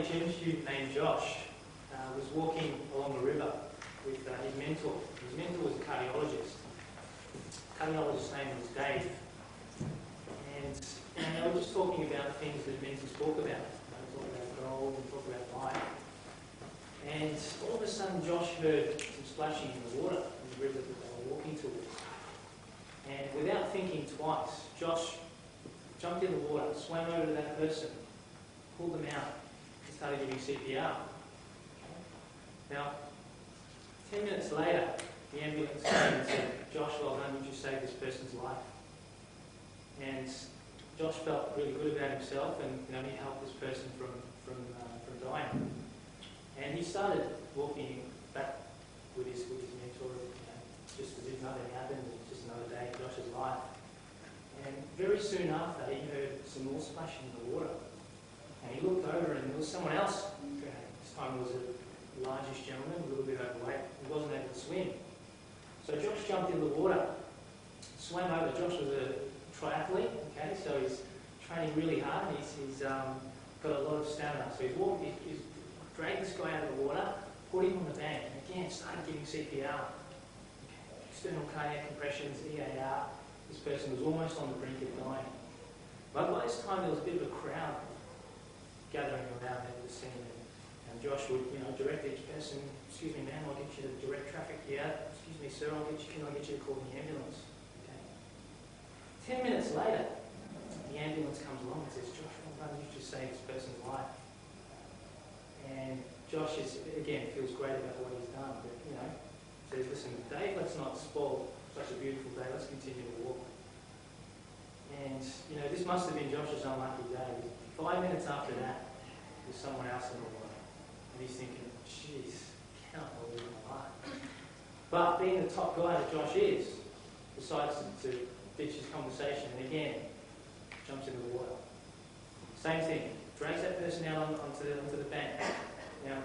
teenage student named Josh was walking along the river with his mentor. His mentor was a cardiologist. The cardiologist's name was Dave. And they were just talking about things that mentors talk about. They talk about gold and talk about life. And all of a sudden Josh heard some splashing in the water in the river that they were walking towards. And without thinking twice, Josh jumped in the water, swam over to that person, pulled them out, and started giving CPR. Now, 10 minutes later, the ambulance came and said, "Josh, well done, you just saved this person's life." And Josh felt really good about himself, and he helped this person from dying. And he started walking back with his mentor, just as if nothing happened. It was just another day in Josh's life. And very soon after, he heard some more splashing in the water. And he looked over, and there was someone else. This time it was a largish gentleman, a little bit overweight. He wasn't able to swim. So Josh jumped in the water, swam over. Josh was a triathlete, so he's training really hard. He's got a lot of stamina. So he's dragged this guy out of the water, put him on the bank, and again started giving CPR. External cardiac compressions, EAR. This person was almost on the brink of dying. But by this time there was a bit of a crowd gathering around the scene. And Josh would, direct each person, "Excuse me, ma'am, I'll get you to direct traffic here. Excuse me, sir, can I get you to call the ambulance?" Okay. 10 minutes later, the ambulance comes along and says, "Josh, well done, you just saved this person's life." And Josh feels great about what he's done, but says, "Listen, Dave, let's not spoil such a beautiful day. Let's continue to walk." And this must have been Josh's unlucky day. 5 minutes after that, there's someone else in the water. And he's thinking, "Jeez, can't believe my life." But being the top guy that Josh is, decides to ditch his conversation and again jumps into the water. Same thing, drags that person out onto the bank. Now,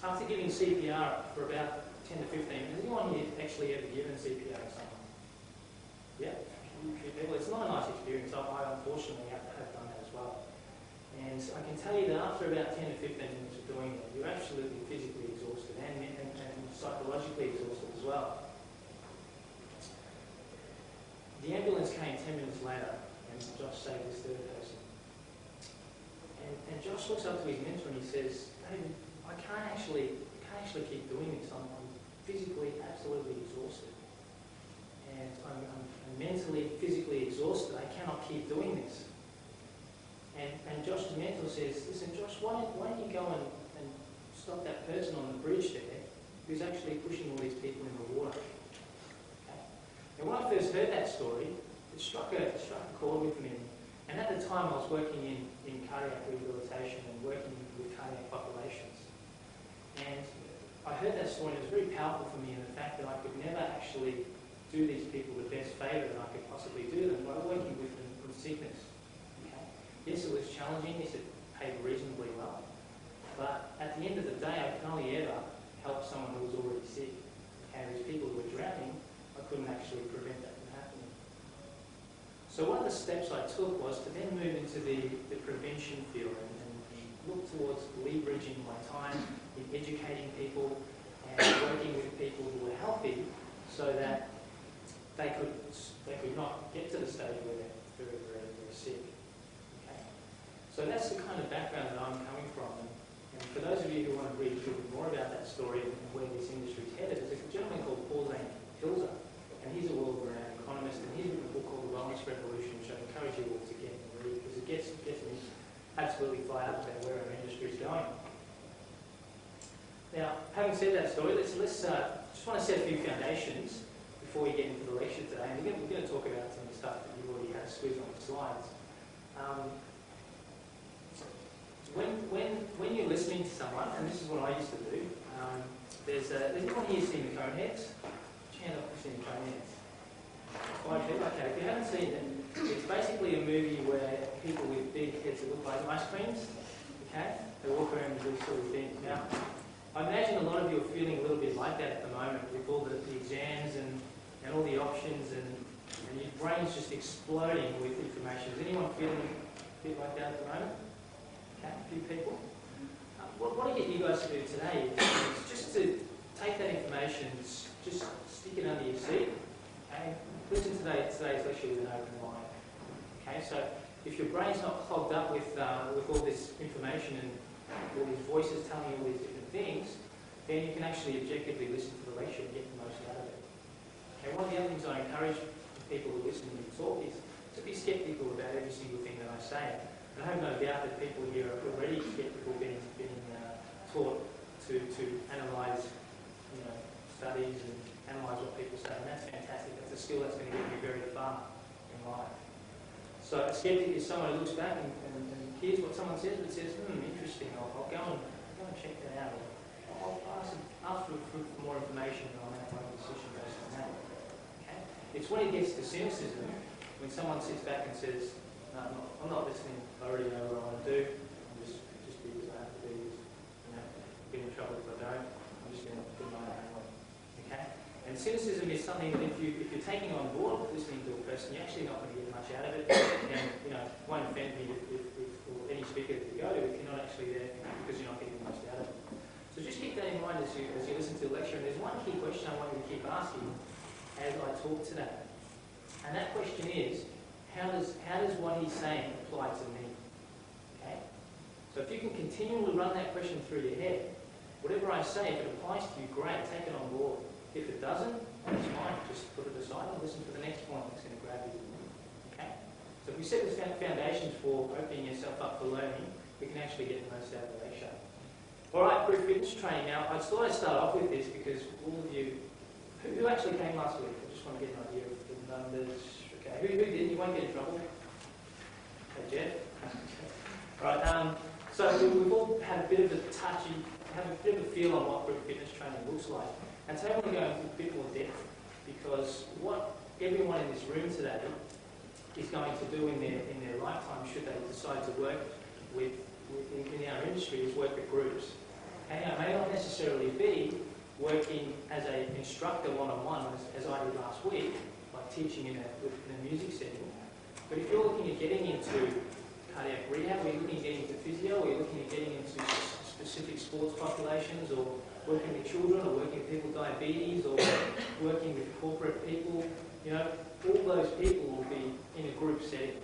after giving CPR for about 10 to 15 minutes, has anyone here actually ever given CPR to someone? Yeah? Well, it's not a nice experience. I unfortunately have done that as well. And I can tell you that after about 10 to 15 minutes of doing that, you're absolutely physically exhausted and psychologically exhausted as well. The ambulance came 10 minutes later and Josh saved this third person. And Josh looks up to his mentor and he says, "David, I can't actually keep doing this. I'm physically absolutely exhausted. And I'm mentally, physically exhausted. I cannot keep doing this." And Josh's mentor says, "Listen, Josh, why don't you go and stop that person on the bridge there who's actually pushing all these people in the water?" Okay. And when I first heard that story, it struck a chord with me. And at the time I was working in cardiac rehabilitation and working with cardiac populations. And I heard that story and it was very powerful for me in the fact that I could never actually do these people the best favour that I could possibly do them by working with them with sickness. Okay? Yes, it was challenging, yes, it paid reasonably well. But at the end of the day, I could only ever help someone who was already sick. And these people who were drowning, I couldn't actually prevent that from happening. So one of the steps I took was to then move into the prevention field and look towards leveraging my time in educating people and working with people who were healthy so that they could not get to the stage where they're very, very, very sick. Okay? So that's the kind of background that I'm coming from. And for those of you who want to read a little bit more about that story and where this industry is headed, there's a gentleman called Pilzer, and he's a world-renowned economist, and he's written a book called The Wellness Revolution, which I encourage you all to get and read, because it gets me absolutely fired up about where our industry is going. Now, having said that story, let's just want to set a few foundations before we get into the lecture today. And we're going to talk about some of the stuff that you've already had squeezed on the slides. When you're listening to someone, and this is what I used to do, there's anyone here seen the Coneheads? Hand up if you've seen the Coneheads. 5 people? Okay, if you haven't seen it, it's basically a movie where people with big heads that look like ice creams, okay, they walk around and do sort of things. Now, I imagine a lot of you are feeling a little bit like that at the moment with all the exams and all the options and your brain's just exploding with information. Is anyone feeling a bit like that at the moment? Okay, a few people. what I get you guys to do today is just to take that information, just stick it under your seat, and listen to today's lecture with an open mind. Okay, so if your brain's not clogged up with all this information and all these voices telling you all these different things, then you can actually objectively listen to the lecture and get the most out of it. Okay, one of the other things I encourage people who listen to me talk is to be sceptical about every single thing that I say. And I have no doubt that people here are already sceptical, being taught to analyse, studies and analyse what people say, and that's fantastic. That's a skill that's going to get you very far in life. So a skeptic is someone who looks back and hears what someone says, but says, interesting, I'll go and check that out. I'll ask for more information, and I'll make my own decision based on that. Okay? It's when it gets to cynicism, when someone sits back and says, no, I'm not listening, I already know what I want to do, I'm just because I have to do this, get in trouble if I don't, I'm just going to do my own way. Okay? And cynicism is something that if you're taking on board listening to a person, you're actually not going to get much out of it. And it won't offend me if any speaker that you go to if you're not actually there because you're not getting the most out of it. So just keep that in mind as you listen to the lecture. And there's one key question I want you to keep asking as I talk today. And that question is, how does what he's saying apply to me? Okay? So if you can continually run that question through your head, whatever I say, if it applies to you, great, take it on board. If it doesn't, that's fine, just put it aside and listen to the next point that's going to grab you. Okay? So if we set the foundations for opening yourself up for learning, we can actually get the most out of the lecture. Alright, group fitness training. Now, I thought I'd start off with this because all of you, who actually came last week? I just want to get an idea of the numbers. Okay, who didn't? You won't get in trouble. Okay, Jeff? Right, so we've all had a bit of a feel on what group fitness training looks like. And today I want to go into a bit more depth because what everyone in this room today is going to do in their lifetime, should they decide to work in our industry, is work with groups. And it may not necessarily be working as an instructor one-on-one as I did last week, like teaching in a music setting. But if you're looking at getting into cardiac rehab, or you're looking at getting into physio, or you're looking at getting into specific sports populations, or working with children, or working with people with diabetes, or working with corporate people, all those people will be in a group setting.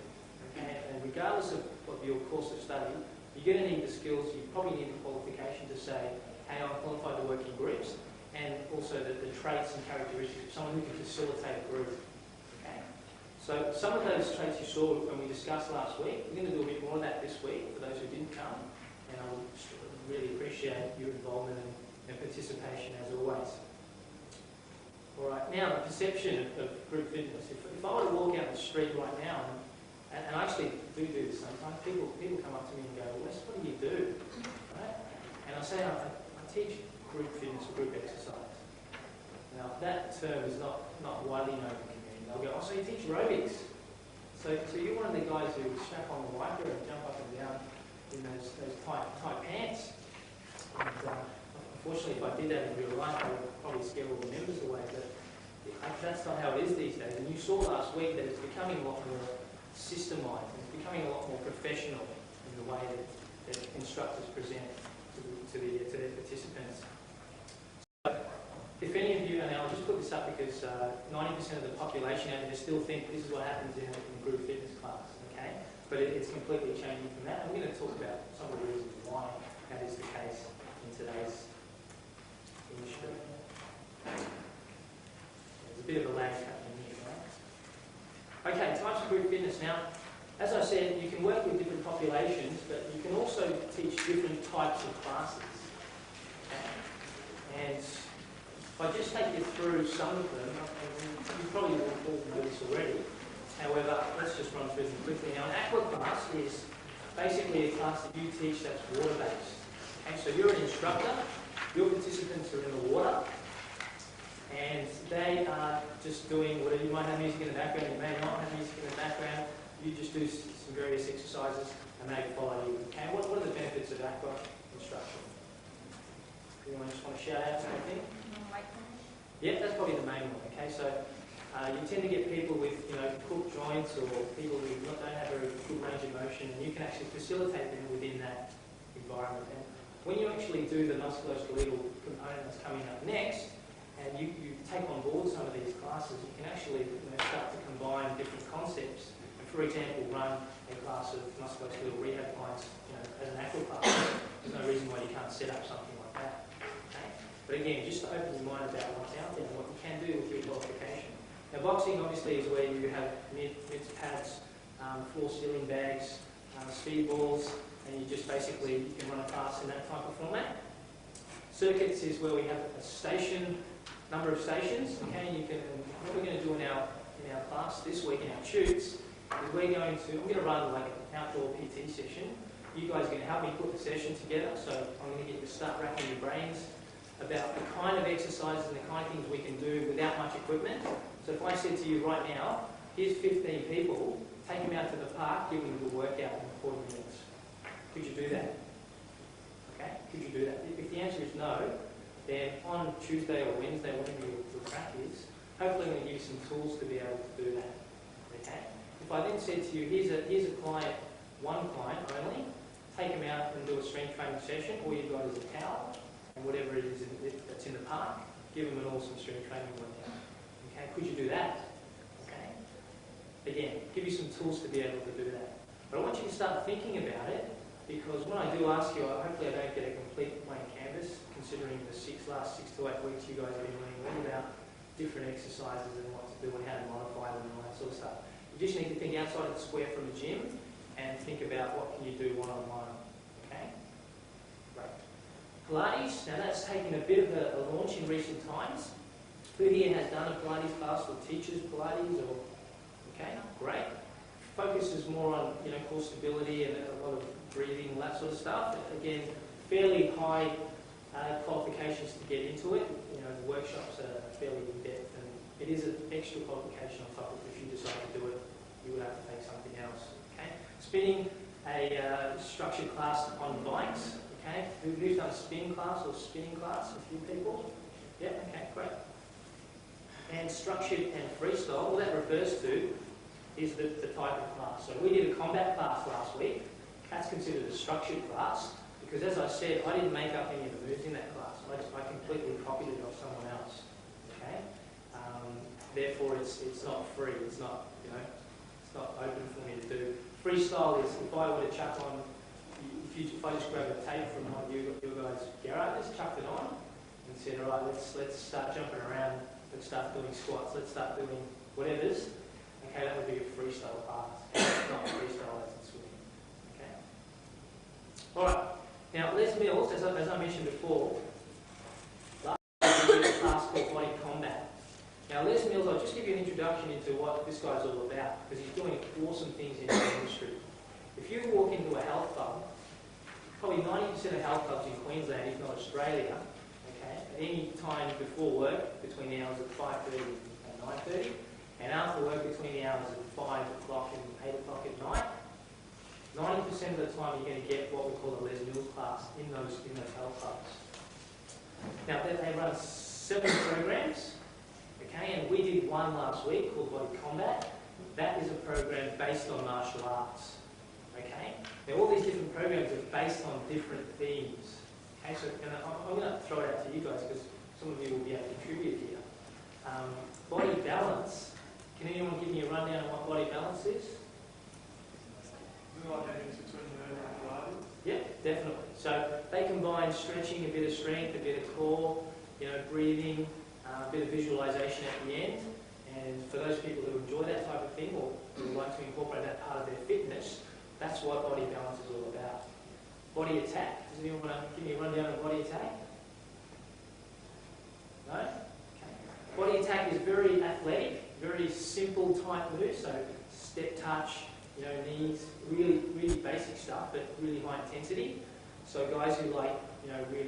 Okay? And regardless of your course of study, you're going to need the skills, you probably need the qualification to say, hey, I'm qualified to work in groups, and also the traits and characteristics of someone who can facilitate a group. Okay? So some of those traits you saw when we discussed last week, we're going to do a bit more of that this week for those who didn't come, and I would really appreciate your involvement and participation as always. Alright, now the perception of group fitness. If I were to walk out the street right now, and I actually do this sometimes, people come up to me and go, Wes, what do you do? Right? And I say, I teach group fitness or group exercise. Now that term is not widely known in the community. They'll go, so you teach aerobics. So you're one of the guys who strap on the wiper and jump up and down in those tight pants. And unfortunately, if I did that in real life, I would probably scare all the members away. But that's not how it is these days. And you saw last week that it's becoming a lot more systemised. It's becoming a lot more professional in the way that instructors present to their participants. So, if any of you, and I'll just put this up because 90% of the population out there still think this is what happens in group fitness class, okay? But it's completely changing from that. And we're going to talk about some of the reasons why that is the case in today's industry. There's a bit of a lag happening here, right? Okay, types of group fitness. Now, as I said, you can work with different populations, but you can also teach different types of classes. Okay? And if I just take you through some of them, you probably will all know this already. However, let's just run through them quickly. Now, an aqua class is basically a class that you teach that's water-based. Okay, so you're an instructor, your participants are in the water, and they are just doing whatever. You might have music in the background, you may not have music in the background. You just do some various exercises and they follow you. Okay, what are the benefits of aqua instruction? Anyone just want to shout out something? Yeah, that's probably the main one. Okay, so you tend to get people with crooked joints or people who don't have a very good range of motion, and you can actually facilitate them within that environment. And When you actually do the musculoskeletal component that's coming up next, and you take on board some of these classes, you can actually start to combine different concepts. And for example, run a class of musculoskeletal rehab clients as an aqua class. There's no reason why you can't set up something like that. Okay? But again, just to open your mind about what's out there and what you can do with your qualification. Now, boxing obviously is where you have mitts, pads, floor ceiling bags, speed balls, and you just basically you can run a class in that type of format. Circuits is where we have a number of stations. Okay, what we're going to do in our class this week in our tubes is I'm going to run like an outdoor PT session. You guys are going to help me put the session together. So I'm going to get you to start racking your brains about the kind of exercises and the kind of things we can do without much equipment. So if I said to you right now, here's 15 people, take them out to the park, give them a good workout in 40 minutes. Could you do that? Okay, could you do that? If the answer is no, then on Tuesday or Wednesday, whatever your track is, hopefully I'm going to give you some tools to be able to do that. Okay? If I then said to you, here's a client, one client only, take them out and do a strength training session, all you've got is a towel, and whatever it is that's in the park, give them an awesome strength training workout. Okay? Could you do that? Okay? Again, give you some tools to be able to do that. But I want you to start thinking about it, because when I do ask you, hopefully I don't get a complete blank canvas, considering the last 6 to 8 weeks you guys have been learning all about different exercises and what to do and how to modify them and all that sort of stuff. You just need to think outside of the square from the gym and think about what can you do one-on-one. Okay? Great. Pilates, now that's taken a bit of a launch in recent times. Who here has done a Pilates class or teaches Pilates? Or okay, great. Focuses more on core stability and a lot of breathing, all that sort of stuff. Again, fairly high qualifications to get into it. The workshops are fairly in depth, and it is an extra qualification on top of if you decide to do it, you would have to take something else. Okay, spinning a structured class on bikes. Okay, who's done a spin class or spinning class? A few people. Yeah. Okay, great. And structured and freestyle. All that refers to is the type of class. So we did a combat class last week. That's considered a structured class because, as I said, I didn't make up any of the moves in that class. I completely copied it off someone else. Okay. Therefore, it's not free. It's not it's not open for me to do. Freestyle is if I were to chuck on. If I just grab a tape from one of you guys, Garrett, just chucked it on and said, all right, let's start jumping around. Let's start doing squats. Let's start doing whatever's. Okay, that would be a freestyle class. It's not freestyle as in swimming. Okay. All right. Now, Les Mills, as I mentioned before, last week we did a class called Body Combat. Now, Les Mills, I'll just give you an introduction into what this guy's all about because he's doing awesome things in the industry. If you walk into a health club, probably 90% of health clubs in Queensland, if not Australia, okay, at any time before work, between the hours of 5:30 and 9:30, and after work between the hours of 5 o'clock and 8 o'clock at night, 90% of the time you're going to get what we call a Les Mills class in those health clubs. Now they run 7 programs, okay, and we did one last week called Body Combat. That is a program based on martial arts. Okay, now all these different programs are based on different themes. Okay, so I'm going to throw it out to you guys because some of you will be able to contribute here. Body balance. Can anyone give me a rundown on what body balance is? Yeah, definitely. So they combine stretching, a bit of strength, a bit of core, breathing, a bit of visualization at the end. And for those people who enjoy that type of thing or who like to incorporate that part of their fitness, that's what body balance is all about. Body attack. Does anyone want to give me a rundown on body attack? No? Okay. Body attack is very athletic, very simple type move. So step touch, knees, really, really basic stuff, but really high intensity. So guys who like, really